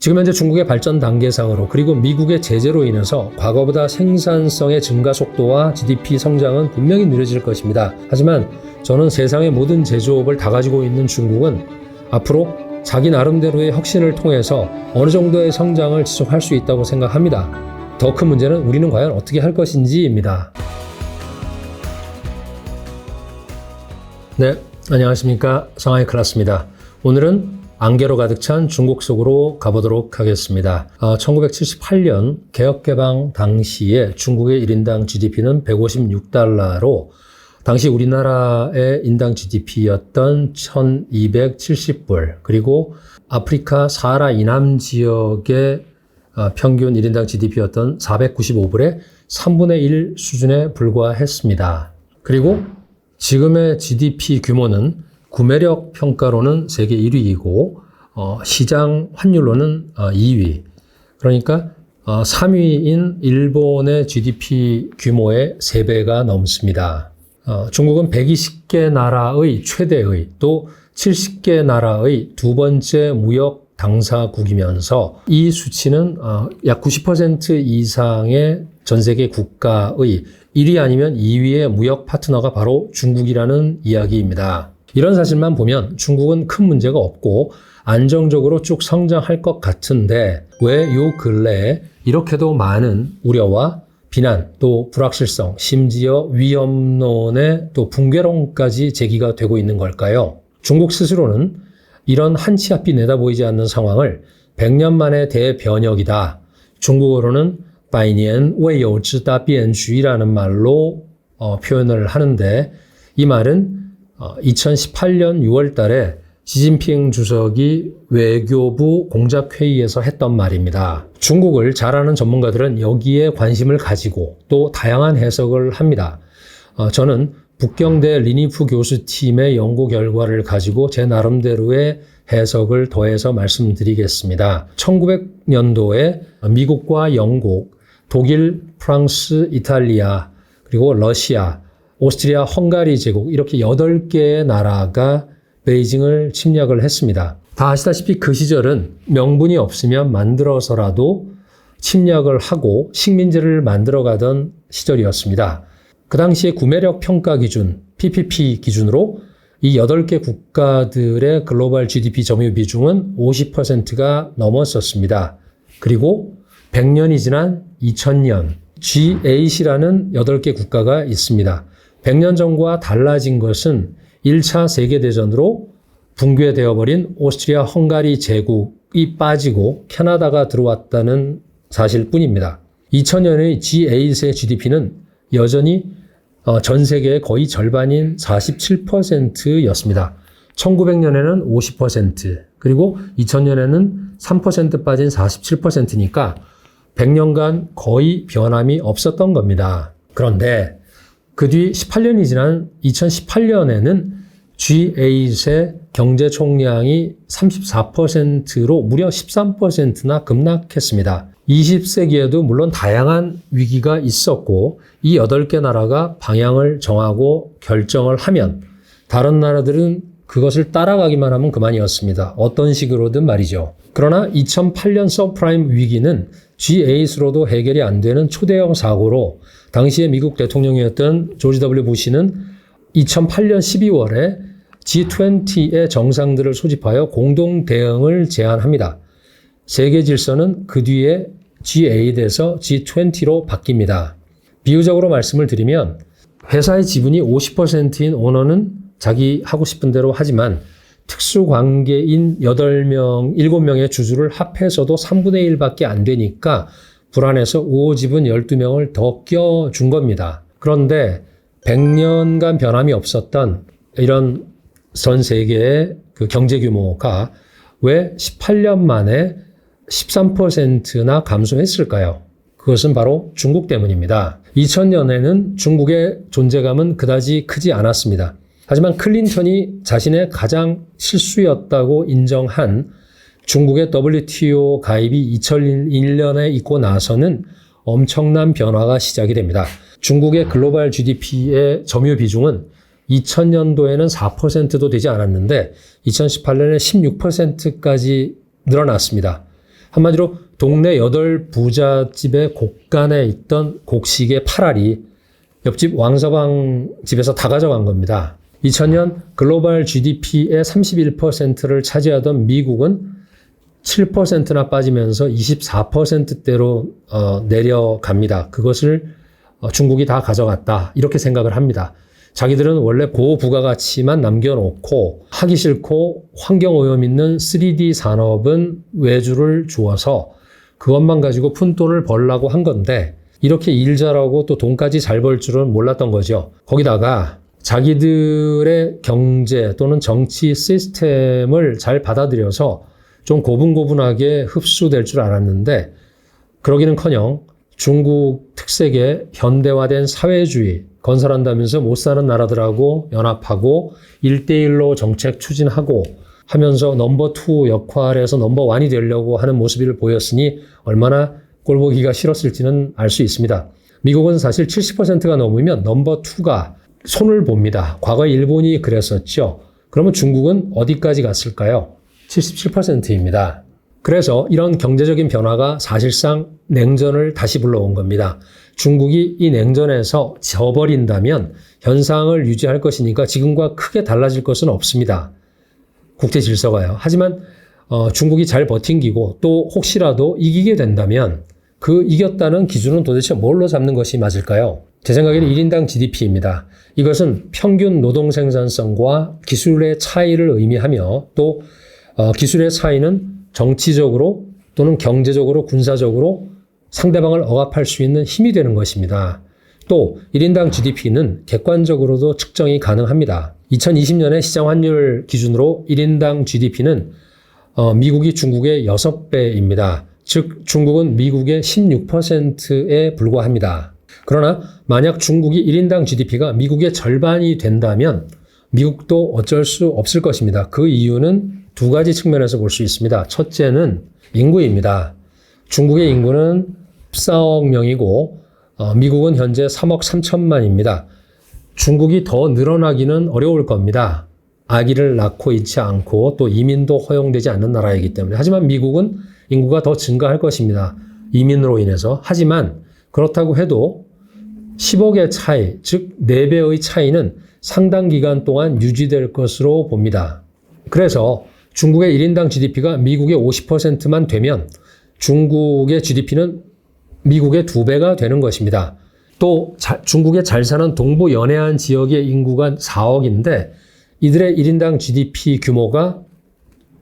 지금 현재 중국의 발전 단계상으로 그리고 미국의 제재로 인해서 과거보다 생산성의 증가 속도와 GDP 성장은 분명히 느려질 것입니다. 하지만 저는 세상의 모든 제조업을 다 가지고 있는 중국은 앞으로 자기 나름대로의 혁신을 통해서 어느 정도의 성장을 지속할 수 있다고 생각합니다. 더 큰 문제는 우리는 과연 어떻게 할 것인지입니다. 네, 안녕하십니까. 상하이 클라스입니다. 오늘은 안개로 가득 찬 중국 속으로 가보도록 하겠습니다. 1978년 개혁개방 당시에 중국의 1인당 GDP는 156달러로 당시 우리나라의 인당 GDP였던 1270불, 그리고 아프리카 사하라 이남 지역의 평균 1인당 GDP였던 495불의 3분의 1 수준에 불과했습니다. 그리고 지금의 GDP 규모는 구매력 평가로는 세계 1위이고 시장 환율로는 2위. 그러니까 3위인 일본의 GDP 규모의 3배가 넘습니다. 중국은 120개 나라의 최대의 또 70개 나라의 두 번째 무역 당사국이면서 이 수치는 약 90% 이상의 전 세계 국가의 1위 아니면 2위의 무역 파트너가 바로 중국이라는 이야기입니다. 이런 사실만 보면 중국은 큰 문제가 없고 안정적으로 쭉 성장할 것 같은데 왜 요 근래에 이렇게도 많은 우려와 비난, 또 불확실성, 심지어 위험론의 또 붕괴론까지 제기가 되고 있는 걸까요? 중국 스스로는 이런 한치 앞이 내다보이지 않는 상황을 100년 만의 대변혁이다. 중국어로는 百年未有之大变局라는 말로 표현을 하는데 이 말은 2018년 6월 달에 시진핑 주석이 외교부 공작회의에서 했던 말입니다. 중국을 잘 아는 전문가들은 여기에 관심을 가지고 또 다양한 해석을 합니다. 저는 북경대 리니프 교수팀의 연구 결과를 가지고 제 나름대로의 해석을 더해서 말씀드리겠습니다. 1900년도에 미국과 영국, 독일, 프랑스, 이탈리아, 그리고 러시아, 오스트리아, 헝가리 제국 이렇게 8개의 나라가 베이징을 침략을 했습니다. 다 아시다시피 그 시절은 명분이 없으면 만들어서라도 침략을 하고 식민지를 만들어가던 시절이었습니다. 그 당시에 구매력 평가 기준, PPP 기준으로 이 8개 국가들의 글로벌 GDP 점유 비중은 50%가 넘었었습니다. 그리고 100년이 지난 2000년 G8이라는 8개 국가가 있습니다. 100년 전과 달라진 것은 1차 세계대전으로 붕괴되어 버린 오스트리아 헝가리 제국이 빠지고 캐나다가 들어왔다는 사실뿐입니다. 2000년의 G8의 GDP는 여전히 전 세계의 거의 절반인 47%였습니다. 1900년에는 50%, 그리고 2000년에는 3% 빠진 47%니까 100년간 거의 변함이 없었던 겁니다. 그런데 그 뒤 18년이 지난 2018년에는 G8의 경제 총량이 34%로 무려 13%나 급락했습니다. 20세기에도 물론 다양한 위기가 있었고 이 8개 나라가 방향을 정하고 결정을 하면 다른 나라들은 그것을 따라가기만 하면 그만이었습니다. 어떤 식으로든 말이죠. 그러나 2008년 서프라임 위기는 G8으로도 해결이 안 되는 초대형 사고로 당시에 미국 대통령이었던 조지 W 부시는 2008년 12월에 G20의 정상들을 소집하여 공동 대응을 제안합니다. 세계 질서는 그 뒤에 G8에서 G20로 바뀝니다. 비유적으로 말씀을 드리면 회사의 지분이 50%인 오너는 자기 하고 싶은 대로 하지만 특수관계인 7명의 주주를 합해서도 3분의 1밖에 안 되니까 불안해서 우호지분 12명을 더 껴준 겁니다. 그런데 100년간 변함이 없었던 이런 전 세계의 그 경제 규모가 왜 18년 만에 13%나 감소했을까요? 그것은 바로 중국 때문입니다. 2000년에는 중국의 존재감은 그다지 크지 않았습니다. 하지만 클린턴이 자신의 가장 실수였다고 인정한 중국의 WTO 가입이 2001년에 있고 나서는 엄청난 변화가 시작이 됩니다. 중국의 글로벌 GDP의 점유 비중은 2000년도에는 4%도 되지 않았는데 2018년에 16%까지 늘어났습니다. 한마디로 동네 8부잣집의 곳간에 있던 곡식의 8알이 옆집 왕서방 집에서 다 가져간 겁니다. 2000년 글로벌 GDP의 31%를 차지하던 미국은 7%나 빠지면서 24%대로 내려갑니다. 그것을 중국이 다 가져갔다. 이렇게 생각을 합니다. 자기들은 원래 고부가가치만 남겨놓고 하기 싫고 환경오염 있는 3D 산업은 외주를 주어서 그것만 가지고 푼돈을 벌라고 한 건데 이렇게 일 잘하고 또 돈까지 잘 벌 줄은 몰랐던 거죠. 거기다가 자기들의 경제 또는 정치 시스템을 잘 받아들여서 좀 고분고분하게 흡수될 줄 알았는데 그러기는커녕 중국 특색의 현대화된 사회주의 건설한다면서 못 사는 나라들하고 연합하고 1대1로 정책 추진하고 하면서 넘버 2 역할에서 넘버 1이 되려고 하는 모습을 보였으니 얼마나 꼴보기가 싫었을지는 알 수 있습니다. 미국은 사실 70%가 넘으면 넘버 2가 손을 봅니다. 과거 일본이 그랬었죠. 그러면 중국은 어디까지 갔을까요? 77%입니다. 그래서 이런 경제적인 변화가 사실상 냉전을 다시 불러온 겁니다. 중국이 이 냉전에서 져버린다면 현상을 유지할 것이니까 지금과 크게 달라질 것은 없습니다. 국제 질서가요. 하지만 중국이 잘 버틴기고 또 혹시라도 이기게 된다면 그 이겼다는 기준은 도대체 뭘로 잡는 것이 맞을까요? 제 생각에는 1인당 GDP입니다. 이것은 평균 노동 생산성과 기술의 차이를 의미하며 또 기술의 차이는 정치적으로 또는 경제적으로 군사적으로 상대방을 억압할 수 있는 힘이 되는 것입니다. 또 1인당 GDP는 객관적으로도 측정이 가능합니다. 2020년의 시장 환율 기준으로 1인당 GDP는 미국이 중국의 6배입니다. 즉 중국은 미국의 16%에 불과합니다. 그러나 만약 중국이 1인당 GDP가 미국의 절반이 된다면 미국도 어쩔 수 없을 것입니다. 그 이유는 두 가지 측면에서 볼 수 있습니다. 첫째는 인구입니다. 중국의 인구는 14억 명이고 미국은 현재 3억 3천만입니다. 중국이 더 늘어나기는 어려울 겁니다. 아기를 낳고 있지 않고 또 이민도 허용되지 않는 나라이기 때문에. 하지만 미국은 인구가 더 증가할 것입니다. 이민으로 인해서. 하지만 그렇다고 해도 10억의 차이, 즉 4배의 차이는 상당 기간 동안 유지될 것으로 봅니다. 그래서 중국의 1인당 GDP가 미국의 50%만 되면 중국의 GDP는 미국의 2배가 되는 것입니다. 또 중국의 잘 사는 동부 연해안 지역의 인구가 4억인데 이들의 1인당 GDP 규모가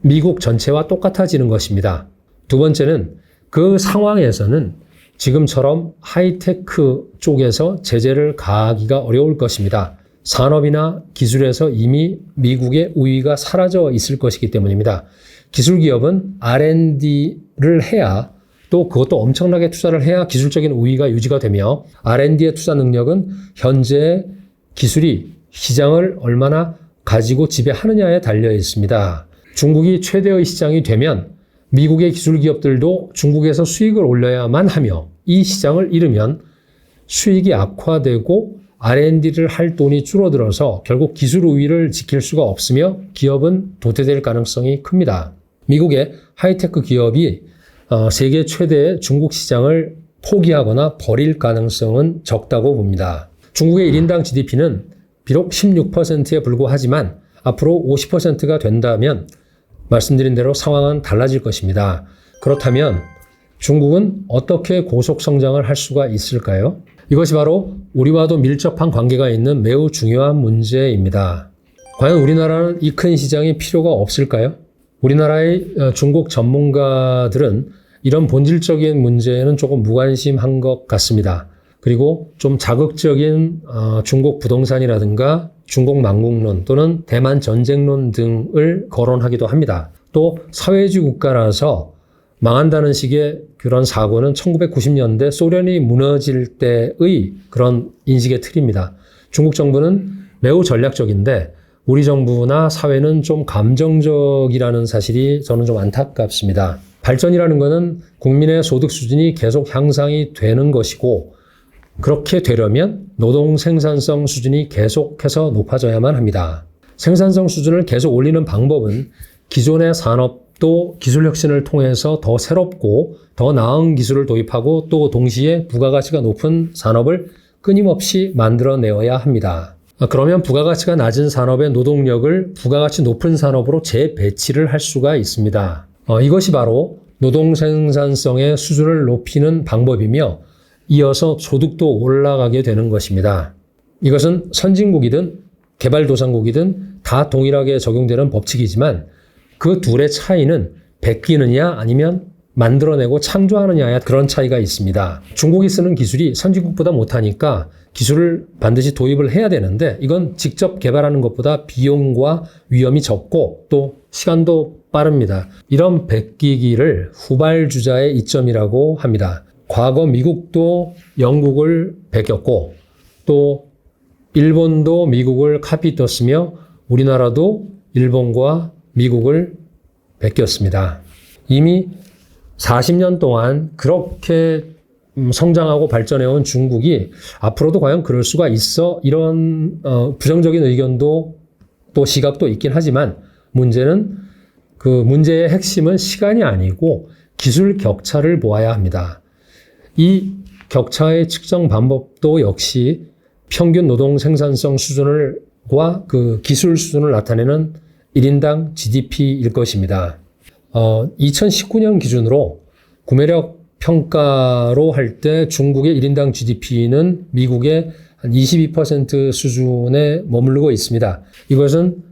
미국 전체와 똑같아지는 것입니다. 두 번째는 그 상황에서는 지금처럼 하이테크 쪽에서 제재를 가하기가 어려울 것입니다. 산업이나 기술에서 이미 미국의 우위가 사라져 있을 것이기 때문입니다. 기술기업은 R&D를 해야 또 그것도 엄청나게 투자를 해야 기술적인 우위가 유지가 되며 R&D의 투자 능력은 현재 기술이 시장을 얼마나 가지고 지배하느냐에 달려 있습니다. 중국이 최대의 시장이 되면 미국의 기술기업들도 중국에서 수익을 올려야만 하며 이 시장을 잃으면 수익이 악화되고 R&D를 할 돈이 줄어들어서 결국 기술 우위를 지킬 수가 없으며 기업은 도태될 가능성이 큽니다. 미국의 하이테크 기업이 세계 최대의 중국 시장을 포기하거나 버릴 가능성은 적다고 봅니다. 중국의 1인당 GDP는 비록 16%에 불과하지만 앞으로 50%가 된다면 말씀드린 대로 상황은 달라질 것입니다. 그렇다면 중국은 어떻게 고속 성장을 할 수가 있을까요? 이것이 바로 우리와도 밀접한 관계가 있는 매우 중요한 문제입니다. 과연 우리나라는 이 큰 시장이 필요가 없을까요? 우리나라의 중국 전문가들은 이런 본질적인 문제에는 조금 무관심한 것 같습니다. 그리고 좀 자극적인 중국 부동산이라든가 중국 망국론 또는 대만 전쟁론 등을 거론하기도 합니다. 또 사회주의 국가라서 망한다는 식의 그런 사고는 1990년대 소련이 무너질 때의 그런 인식의 틀입니다. 중국 정부는 매우 전략적인데 우리 정부나 사회는 좀 감정적이라는 사실이 저는 좀 안타깝습니다. 발전이라는 것은 국민의 소득 수준이 계속 향상이 되는 것이고 그렇게 되려면 노동 생산성 수준이 계속해서 높아져야만 합니다. 생산성 수준을 계속 올리는 방법은 기존의 산업 또 기술 혁신을 통해서 더 새롭고 더 나은 기술을 도입하고 또 동시에 부가가치가 높은 산업을 끊임없이 만들어내어야 합니다. 그러면 부가가치가 낮은 산업의 노동력을 부가가치 높은 산업으로 재배치를 할 수가 있습니다. 이것이 바로 노동 생산성의 수준을 높이는 방법이며 이어서 소득도 올라가게 되는 것입니다. 이것은 선진국이든 개발도상국이든 다 동일하게 적용되는 법칙이지만 그 둘의 차이는 베끼느냐 아니면 만들어내고 창조하느냐의 그런 차이가 있습니다. 중국이 쓰는 기술이 선진국보다 못하니까 기술을 반드시 도입을 해야 되는데 이건 직접 개발하는 것보다 비용과 위험이 적고 또 시간도 빠릅니다. 이런 베끼기를 후발주자의 이점이라고 합니다. 과거 미국도 영국을 베꼈고 또 일본도 미국을 카피떴으며 우리나라도 일본과 미국을 베꼈습니다. 이미 40년 동안 그렇게 성장하고 발전해온 중국이 앞으로도 과연 그럴 수가 있어? 이런 부정적인 의견도 또 시각도 있긴 하지만 문제는 그 문제의 핵심은 시간이 아니고 기술 격차를 보아야 합니다. 이 격차의 측정 방법도 역시 평균 노동 생산성 수준과 그 기술 수준을 나타내는 1인당 GDP일 것입니다. 2019년 기준으로 구매력 평가로 할 때 중국의 1인당 GDP는 미국의 한 22% 수준에 머무르고 있습니다. 이것은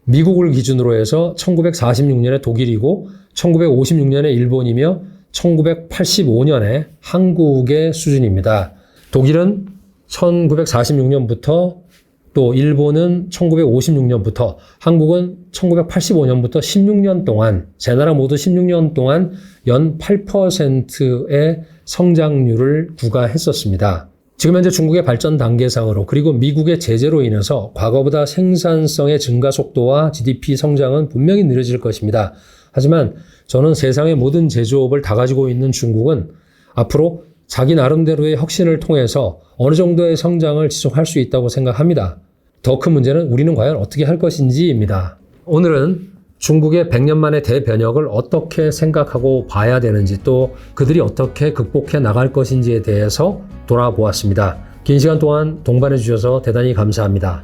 미국을 기준으로 해서 1946년에 독일이고 1956년에 일본이며 1985년에 한국의 수준입니다. 독일은 1946년부터 또 일본은 1956년부터 한국은 1985년부터 16년 동안 세 나라 모두 16년 동안 연 8%의 성장률을 구가했었습니다. 지금 현재 중국의 발전 단계상으로 그리고 미국의 제재로 인해서 과거보다 생산성의 증가 속도와 GDP 성장은 분명히 느려질 것입니다. 하지만 저는 세상의 모든 제조업을 다 가지고 있는 중국은 앞으로 자기 나름대로의 혁신을 통해서 어느 정도의 성장을 지속할 수 있다고 생각합니다. 더 큰 문제는 우리는 과연 어떻게 할 것인지입니다. 오늘은 중국의 100년 만의 대변혁을 어떻게 생각하고 봐야 되는지 또 그들이 어떻게 극복해 나갈 것인지에 대해서 돌아보았습니다. 긴 시간 동안 동반해 주셔서 대단히 감사합니다.